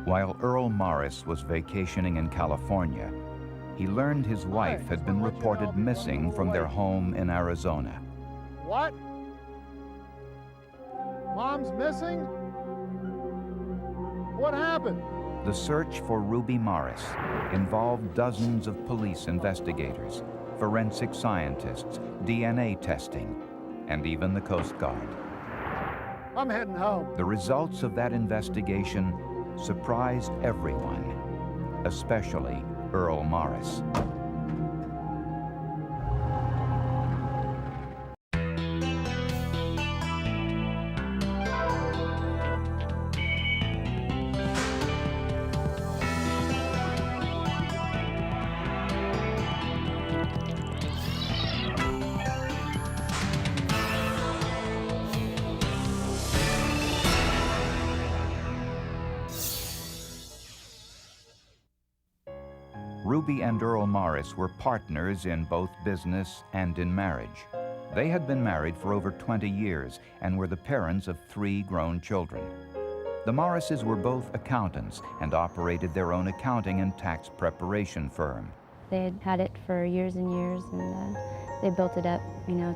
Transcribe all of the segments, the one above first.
While Earl Morris was vacationing in California, he learned his wife had been reported missing from their home in Arizona. What? Mom's missing? What happened? The search for Ruby Morris involved dozens of police investigators, forensic scientists, DNA testing, and even the Coast Guard. I'm heading home. The results of that investigation surprised everyone, especially Earl Morris. Ruby and Earl Morris were partners in both business and in marriage. They had been married for over 20 years and were the parents of 3 grown children. The Morrises were both accountants and operated their own accounting and tax preparation firm. They had had it for years and years, and they built it up,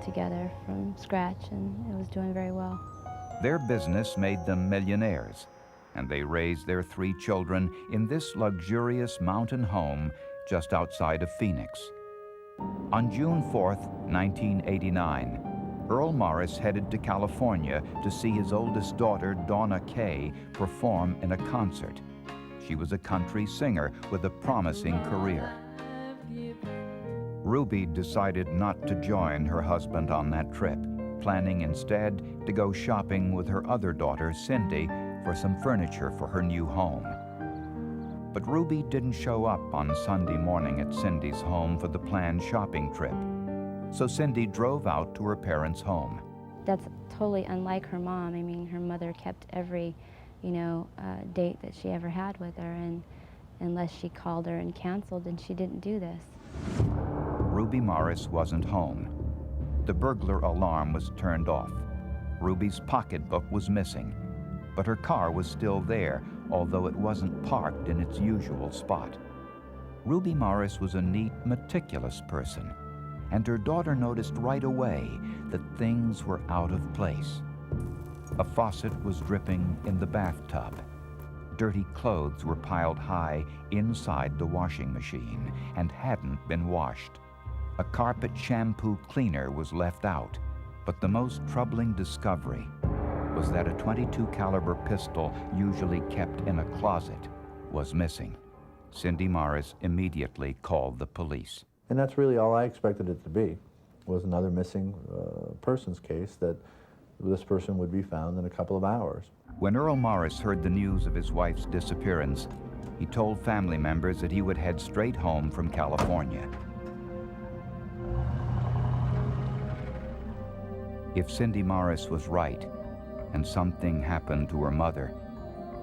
together from scratch, and it was doing very well. Their business made them millionaires, and they raised their 3 children in this luxurious mountain home just outside of Phoenix. On June 4th, 1989, Earl Morris headed to California to see his oldest daughter, Donna Kay, perform in a concert. She was a country singer with a promising career. Ruby decided not to join her husband on that trip, planning instead to go shopping with her other daughter, Cindy, for some furniture for her new home. But Ruby didn't show up on Sunday morning at Cindy's home for the planned shopping trip. So Cindy drove out to her parents' home. That's totally unlike her mom. I mean, her mother kept every, date that she ever had with her, and unless she called her and canceled, and she didn't do this. Ruby Morris wasn't home. The burglar alarm was turned off. Ruby's pocketbook was missing, but her car was still there, although it wasn't parked in its usual spot. Ruby Morris was a neat, meticulous person, and her daughter noticed right away that things were out of place. A faucet was dripping in the bathtub. Dirty clothes were piled high inside the washing machine and hadn't been washed. A carpet shampoo cleaner was left out, but the most troubling discovery was that a .22 caliber pistol, usually kept in a closet, was missing. Cindy Morris immediately called the police. And that's really all I expected it to be, was another missing persons case, that this person would be found in a couple of hours. When Earl Morris heard the news of his wife's disappearance, he told family members that he would head straight home from California. If Cindy Morris was right, and something happened to her mother,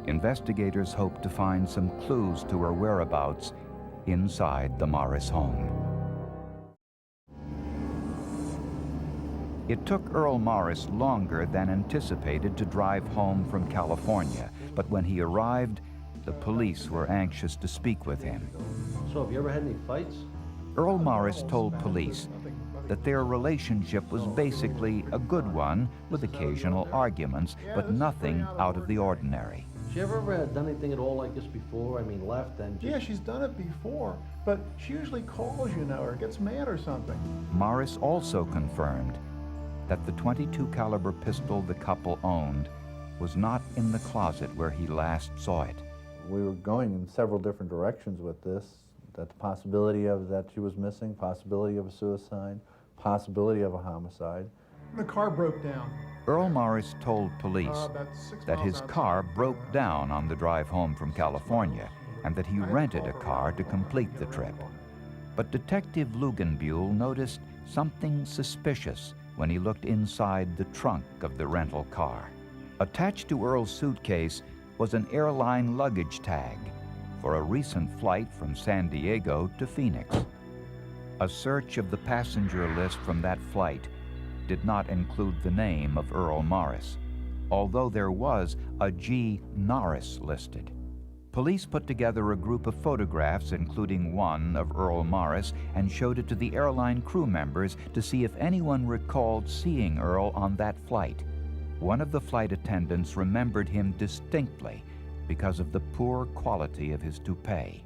investigators hoped to find some clues to her whereabouts inside the Morris home. It took Earl Morris longer than anticipated to drive home from California, but when he arrived, the police were anxious to speak with him. So have you ever had any fights? Earl Morris told police that their relationship was basically a good one with occasional arguments, but nothing out of the ordinary. She ever done anything at all like this before? I mean, left and just... Yeah, she's done it before, but she usually calls, or gets mad or something. Morris also confirmed that the .22 caliber pistol the couple owned was not in the closet where he last saw it. We were going in several different directions with this, that the possibility of that she was missing, possibility of a suicide, possibility of a homicide. The car broke down. Earl Morris told police that his car broke down on the drive home from California and that he rented a car to complete the trip. But Detective Lugenbuehl noticed something suspicious when he looked inside the trunk of the rental car. Attached to Earl's suitcase was an airline luggage tag for a recent flight from San Diego to Phoenix. A search of the passenger list from that flight did not include the name of Earl Morris, although there was a G. Norris listed. Police put together a group of photographs, including one of Earl Morris, and showed it to the airline crew members to see if anyone recalled seeing Earl on that flight. One of the flight attendants remembered him distinctly because of the poor quality of his toupee.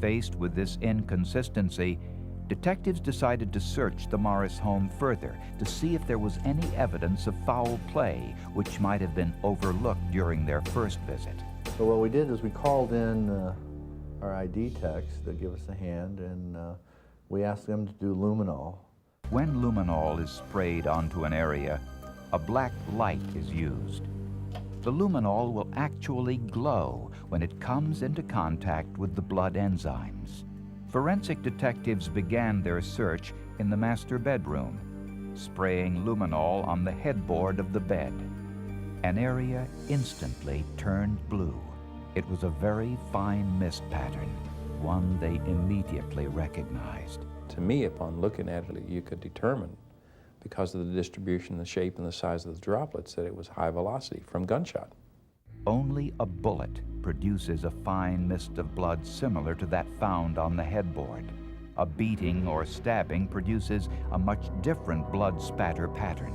Faced with this inconsistency, detectives decided to search the Morris home further to see if there was any evidence of foul play which might have been overlooked during their first visit. So what we did is we called in our ID techs to give us a hand, and we asked them to do luminol. When luminol is sprayed onto an area, a black light is used. The luminol will actually glow when it comes into contact with the blood enzymes. Forensic detectives began their search in the master bedroom, spraying luminol on the headboard of the bed. An area instantly turned blue. It was a very fine mist pattern, one they immediately recognized. To me, upon looking at it, you could determine, because of the distribution, the shape, and the size of the droplets, that it was high velocity from gunshot. Only a bullet produces a fine mist of blood similar to that found on the headboard. A beating or stabbing produces a much different blood spatter pattern.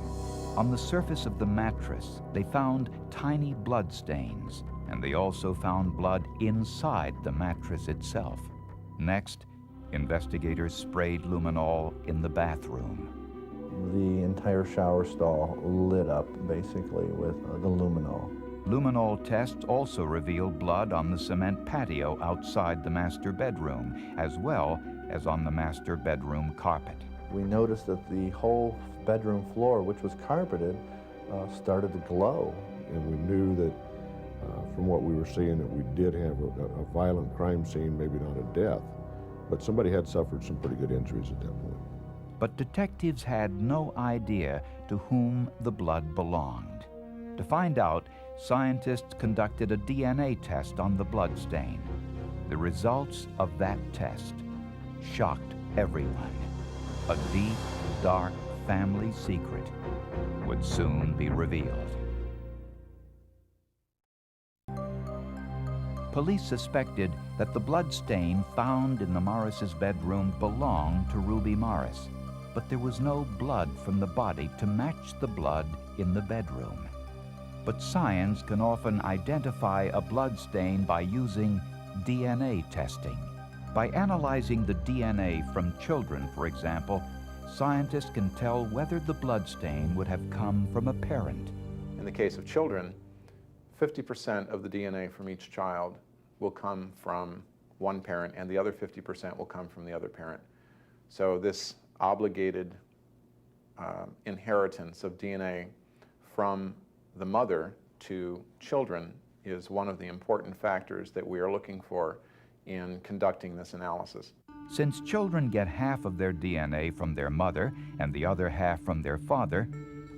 On the surface of the mattress, they found tiny blood stains, and they also found blood inside the mattress itself. Next, investigators sprayed luminol in the bathroom. The entire shower stall lit up, basically, with the luminol. Luminol tests also revealed blood on the cement patio outside the master bedroom, as well as on the master bedroom carpet. We noticed that the whole bedroom floor, which was carpeted, started to glow. And we knew that from what we were seeing that we did have a violent crime scene, maybe not a death, but somebody had suffered some pretty good injuries at that point. But detectives had no idea to whom the blood belonged. To find out, scientists conducted a DNA test on the blood stain. The results of that test shocked everyone. A deep, dark family secret would soon be revealed. Police suspected that the blood stain found in the Morris's bedroom belonged to Ruby Morris, but there was no blood from the body to match the blood in the bedroom. But science can often identify a blood stain by using DNA testing. By analyzing the DNA from children, for example, scientists can tell whether the blood stain would have come from a parent. In the case of children, 50% of the DNA from each child will come from one parent, and the other 50% will come from the other parent. So this obligated inheritance of DNA from the mother to children is one of the important factors that we are looking for in conducting this analysis. Since children get half of their DNA from their mother and the other half from their father,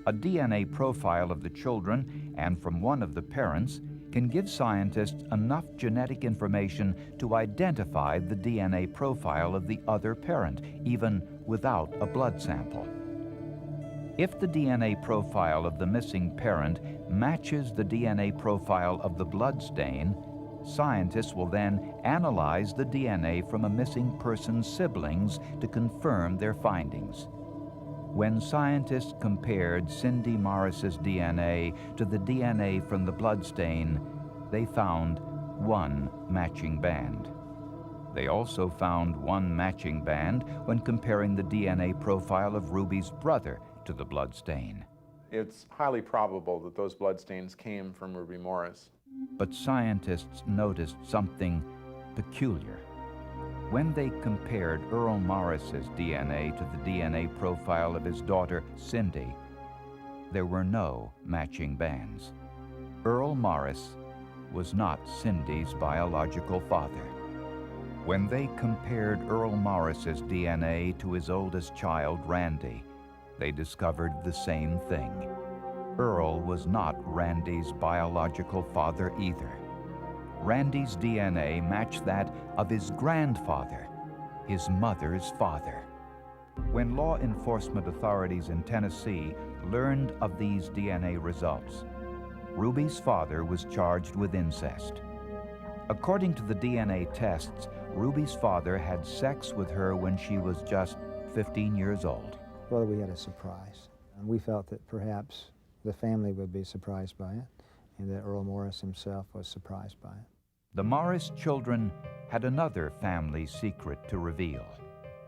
a DNA profile of the children and from one of the parents can give scientists enough genetic information to identify the DNA profile of the other parent, even without a blood sample. If the DNA profile of the missing parent matches the DNA profile of the blood stain, scientists will then analyze the DNA from a missing person's siblings to confirm their findings. When scientists compared Cindy Morris's DNA to the DNA from the bloodstain, they found one matching band. They also found one matching band when comparing the DNA profile of Ruby's brother to the bloodstain. It's highly probable that those bloodstains came from Ruby Morris. But scientists noticed something peculiar. When they compared Earl Morris's DNA to the DNA profile of his daughter, Cindy, there were no matching bands. Earl Morris was not Cindy's biological father. When they compared Earl Morris's DNA to his oldest child, Randy, they discovered the same thing. Earl was not Randy's biological father either. Randy's DNA matched that of his grandfather, his mother's father. When law enforcement authorities in Tennessee learned of these DNA results, Ruby's father was charged with incest. According to the DNA tests, Ruby's father had sex with her when she was just 15 years old. Well, we had a surprise. And we felt that perhaps the family would be surprised by it, and that Earl Morris himself was surprised by it. The Morris children had another family secret to reveal.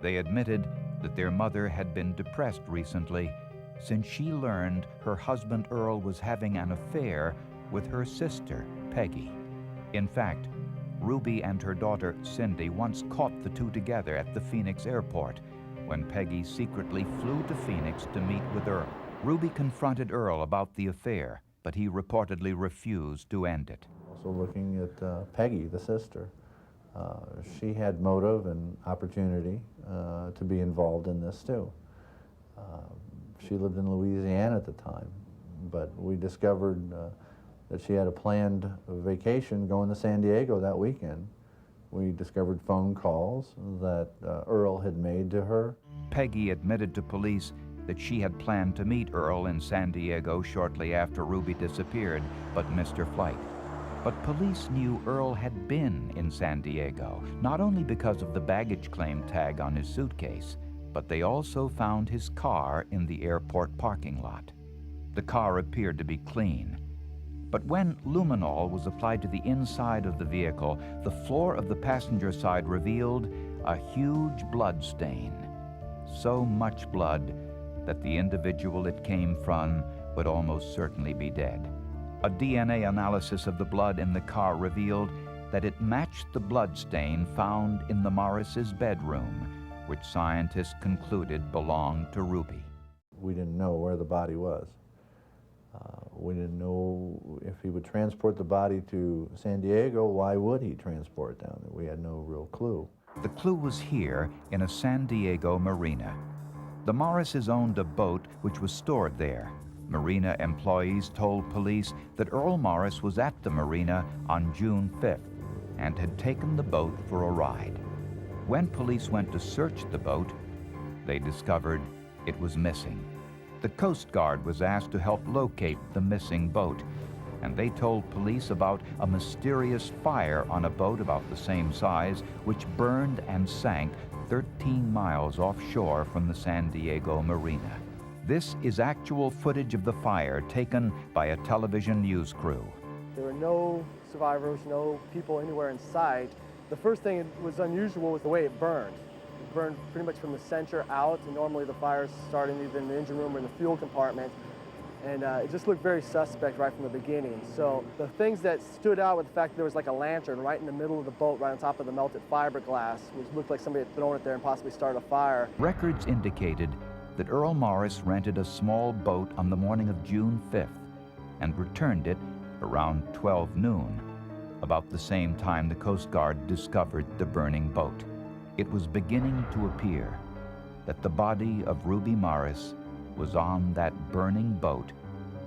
They admitted that their mother had been depressed recently since she learned her husband Earl was having an affair with her sister, Peggy. In fact, Ruby and her daughter, Cindy, once caught the two together at the Phoenix airport when Peggy secretly flew to Phoenix to meet with Earl. Ruby confronted Earl about the affair, but he reportedly refused to end it. Also looking at Peggy, the sister. She had motive and opportunity to be involved in this too. She lived in Louisiana at the time, but we discovered that she had a planned vacation going to San Diego that weekend. We discovered phone calls that Earl had made to her. Peggy admitted to police that she had planned to meet Earl in San Diego shortly after Ruby disappeared, but missed her flight. But police knew Earl had been in San Diego, not only because of the baggage claim tag on his suitcase, but they also found his car in the airport parking lot. The car appeared to be clean. But when luminol was applied to the inside of the vehicle, the floor of the passenger side revealed a huge blood stain. So much blood that the individual it came from would almost certainly be dead. A DNA analysis of the blood in the car revealed that it matched the blood stain found in the Morris's bedroom, which scientists concluded belonged to Ruby. We didn't know where the body was. We didn't know if he would transport the body to San Diego. Why would he transport down there? We had no real clue. The clue was here in a San Diego marina. The Morrises owned a boat which was stored there. Marina employees told police that Earl Morris was at the marina on June 5th and had taken the boat for a ride. When police went to search the boat, they discovered it was missing. The Coast Guard was asked to help locate the missing boat, and they told police about a mysterious fire on a boat about the same size, which burned and sank 13 miles offshore from the San Diego marina. This is actual footage of the fire taken by a television news crew. There were no survivors, no people anywhere in sight. The first thing that was unusual was the way it burned. It burned pretty much from the center out, and normally the fires started either in the engine room or in the fuel compartment. And it just looked very suspect right from the beginning. So the things that stood out were the fact that there was like a lantern right in the middle of the boat, right on top of the melted fiberglass, which looked like somebody had thrown it there and possibly started a fire. Records indicated that Earl Morris rented a small boat on the morning of June 5th and returned it around 12 noon, about the same time the Coast Guard discovered the burning boat. It was beginning to appear that the body of Ruby Morris was on that burning boat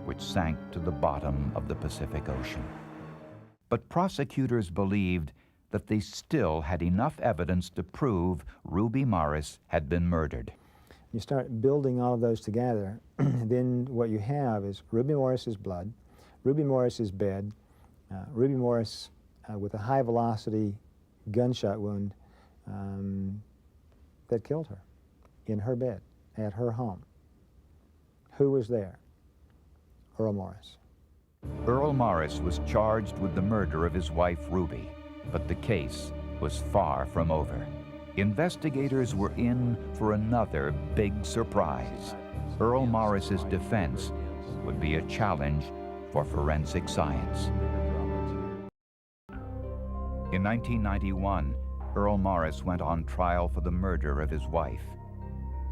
which sank to the bottom of the Pacific Ocean. But prosecutors believed that they still had enough evidence to prove Ruby Morris had been murdered. You start building all of those together, then what you have is Ruby Morris's blood, Ruby Morris's bed, Ruby Morris with a high-velocity gunshot wound that killed her in her bed at her home. Who was there? Earl Morris. Earl Morris was charged with the murder of his wife, Ruby, but the case was far from over. Investigators were in for another big surprise. Earl Morris's defense would be a challenge for forensic science. In 1991, Earl Morris went on trial for the murder of his wife.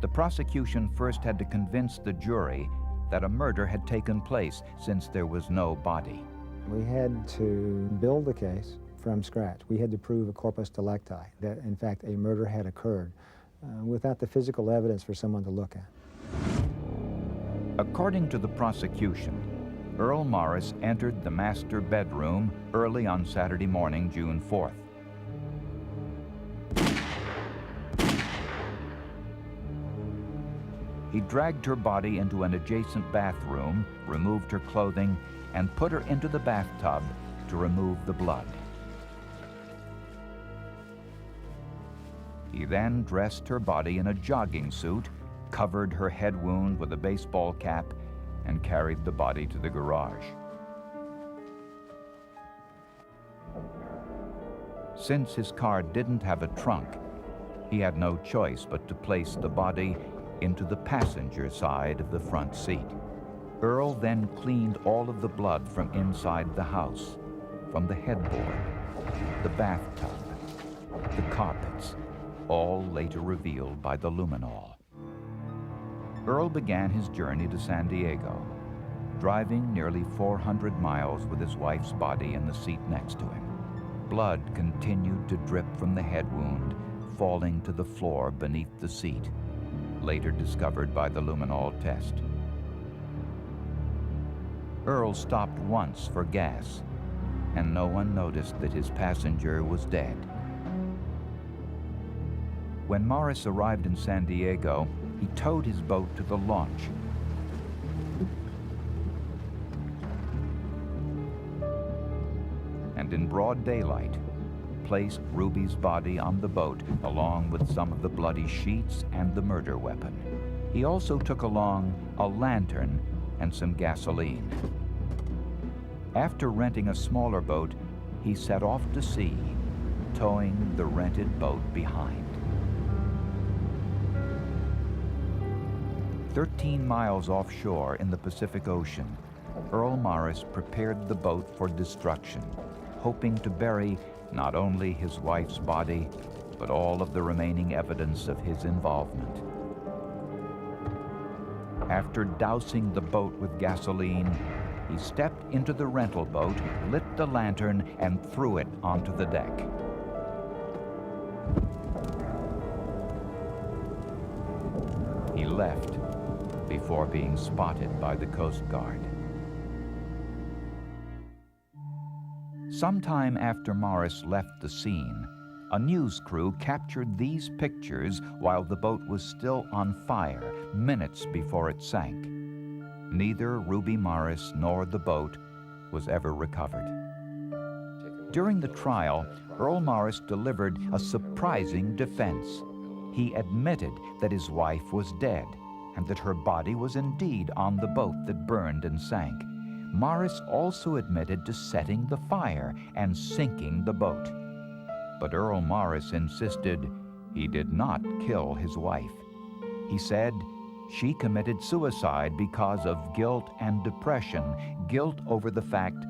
The prosecution first had to convince the jury that a murder had taken place since there was no body. We had to build the case from scratch. We had to prove a corpus delicti, that in fact a murder had occurred, without the physical evidence for someone to look at. According to the prosecution, Earl Morris entered the master bedroom early on Saturday morning, June 4th. He dragged her body into an adjacent bathroom, removed her clothing, and put her into the bathtub to remove the blood. He then dressed her body in a jogging suit, covered her head wound with a baseball cap, and carried the body to the garage. Since his car didn't have a trunk, he had no choice but to place the body into the passenger side of the front seat. Earl then cleaned all of the blood from inside the house, from the headboard, the bathtub, the carpets, all later revealed by the luminol. Earl began his journey to San Diego, driving nearly 400 miles with his wife's body in the seat next to him. Blood continued to drip from the head wound, falling to the floor beneath the seat, later discovered by the luminol test. Earl stopped once for gas, and no one noticed that his passenger was dead. When Morris arrived in San Diego, he towed his boat to the launch. And in broad daylight, placed Ruby's body on the boat along with some of the bloody sheets and the murder weapon. He also took along a lantern and some gasoline. After renting a smaller boat, he set off to sea, towing the rented boat behind. 13 miles offshore in the Pacific Ocean, Earl Morris prepared the boat for destruction, hoping to bury not only his wife's body, but all of the remaining evidence of his involvement. After dousing the boat with gasoline, he stepped into the rental boat, lit the lantern, and threw it onto the deck. He left before being spotted by the Coast Guard. Sometime after Morris left the scene, a news crew captured these pictures while the boat was still on fire, minutes before it sank. Neither Ruby Morris nor the boat was ever recovered. During the trial, Earl Morris delivered a surprising defense. He admitted that his wife was dead and that her body was indeed on the boat that burned and sank. Morris also admitted to setting the fire and sinking the boat. But Earl Morris insisted he did not kill his wife. He said she committed suicide because of guilt and depression, guilt over the fact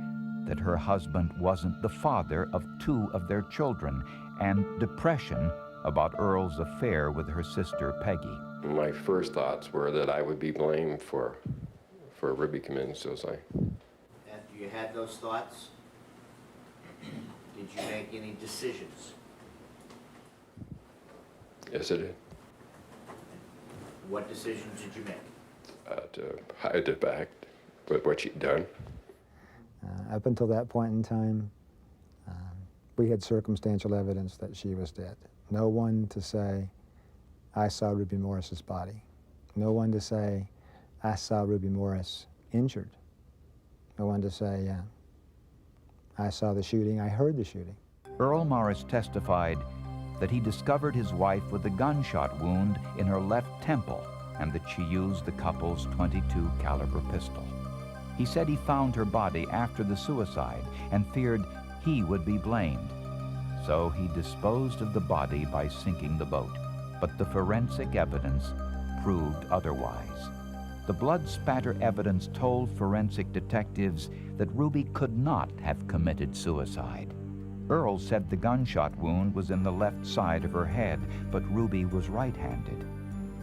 that her husband wasn't the father of 2 of their children, and depression about Earl's affair with her sister Peggy. My first thoughts were that I would be blamed for Ruby committing suicide. After you had those thoughts, did you make any decisions? Yes, I did. What decisions did you make? To hide the fact with what she'd done. Up until that point in time, we had circumstantial evidence that she was dead. No one to say, I saw Ruby Morris's body. No one to say, I saw Ruby Morris injured. No one to say, I saw the shooting, I heard the shooting. Earl Morris testified that he discovered his wife with a gunshot wound in her left temple and that she used the couple's .22 caliber pistol. He said he found her body after the suicide and feared he would be blamed. So he disposed of the body by sinking the boat. But the forensic evidence proved otherwise. The blood spatter evidence told forensic detectives that Ruby could not have committed suicide. Earl said the gunshot wound was in the left side of her head, but Ruby was right-handed.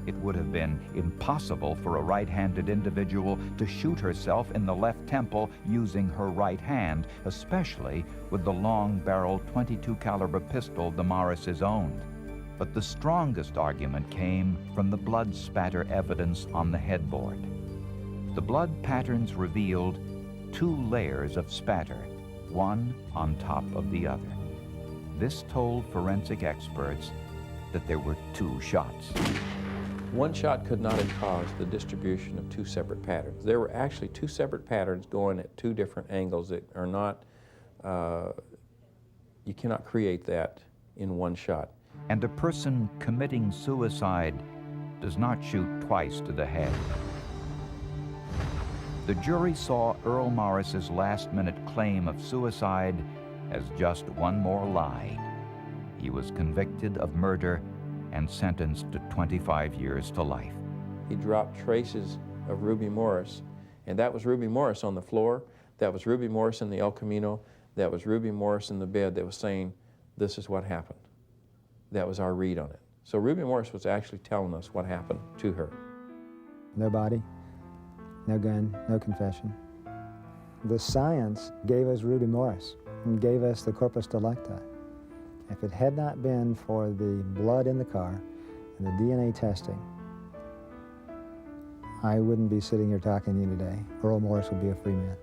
It would have been impossible for a right-handed individual to shoot herself in the left temple using her right hand, especially with the long-barreled .22 caliber pistol the Morrises owned. But the strongest argument came from the blood spatter evidence on the headboard. The blood patterns revealed 2 layers of spatter, one on top of the other. This told forensic experts that there were 2 shots. One shot could not have caused the distribution of 2 separate patterns. There were actually 2 separate patterns going at 2 different angles that are not, you cannot create that in one shot. And a person committing suicide does not shoot twice to the head. The jury saw Earl Morris's last-minute claim of suicide as just one more lie. He was convicted of murder and sentenced to 25 years to life. He dropped traces of Ruby Morris, and that was Ruby Morris on the floor, that was Ruby Morris in the El Camino, that was Ruby Morris in the bed that was saying, this is what happened. That was our read on it. So Ruby Morris was actually telling us what happened to her. No body, no gun, no confession. The science gave us Ruby Morris and gave us the corpus delicti. If it had not been for the blood in the car and the DNA testing, I wouldn't be sitting here talking to you today. Earl Morris would be a free man.